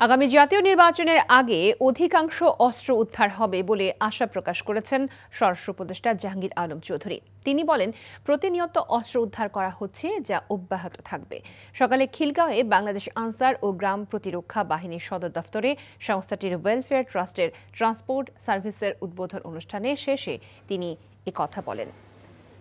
আগামী জাতীয় নির্বাচনের আগে অধিকাংশ অস্ত্র উদ্ধার হবে বলে আশা প্রকাশ করেছেন স্বরাষ্ট্র উপদেষ্টা জাহাঙ্গীর আলম চৌধুরী। তিনি বলেন, প্রতিনিয়ত অস্ত্র উদ্ধার করা হচ্ছে, যা অব্যাহত থাকবে। সকালে খিলগাঁওয়ে বাংলাদেশ আনসার ও গ্রাম প্রতিরক্ষা বাহিনীর সদর দফতরে সংস্থাটির ওয়েলফেয়ার ট্রাস্টের ট্রান্সপোর্ট সার্ভিসের উদ্বোধন অনুষ্ঠানে শেষে তিনি একথা বলেন।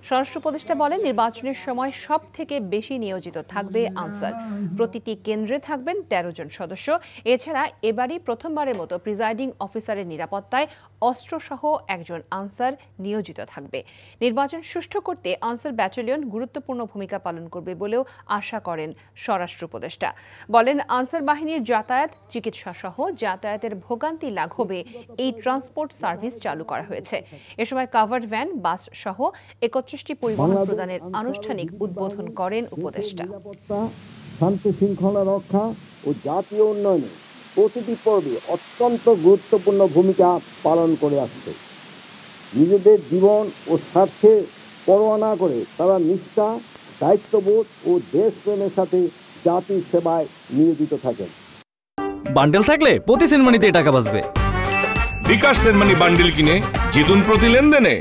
স্বরাষ্ট্র উপদেষ্টা বলেন, নির্বাচনের সময় সব থেকে বেশি নিয়োজিত থাকবে আনসার। প্রতিটি কেন্দ্রে থাকবেন ১৩ জন সদস্য। এছাড়া এবারই প্রথমবারের মতো প্রিজাইডিং অফিসারের নিরাপত্তায় অস্ত্রসহ একজন আনসার নিয়োজিত থাকবে। নির্বাচন সুষ্ঠু করতে আনসার ব্যাটালিয়ন গুরুত্বপূর্ণ ভূমিকা পালন করবে বলেও আশা করেন স্বরাষ্ট্র উপদেষ্টা। বলেন, আনসার বাহিনীর যাতায়াত, চিকিৎসা সহ যাতায়াতের ভোগান্তি লাঘবে এই ট্রান্সপোর্ট সার্ভিস চালু করা হয়েছে। এ সময় কাভার্ড ভ্যান, বাস সহ ৩১টি পরিবহন প্রদানের আনুষ্ঠানিক উদ্বোধন করেন উপদেষ্টা। শান্তি শৃঙ্খলা রক্ষা ও জাতীয় উন্নয়নে প্রতিটি পর্বে অত্যন্ত গুরুত্বপূর্ণ ভূমিকা পালন করে আসছে। নিজেদের জীবন ও স্বার্থে পরোয়া না করে তারা নিষ্ঠা, দায়িত্ববোধ ও দেশপ্রেমের সাথে জাতির সেবায় নিয়োজিত থাকেন। বান্ডেল থাকলে প্রতি সেনমানিতে টাকা বাঁচবে। বিকাশ সেনমানি বান্ডেল কিনে জিতুন প্রতি লেনদেনে।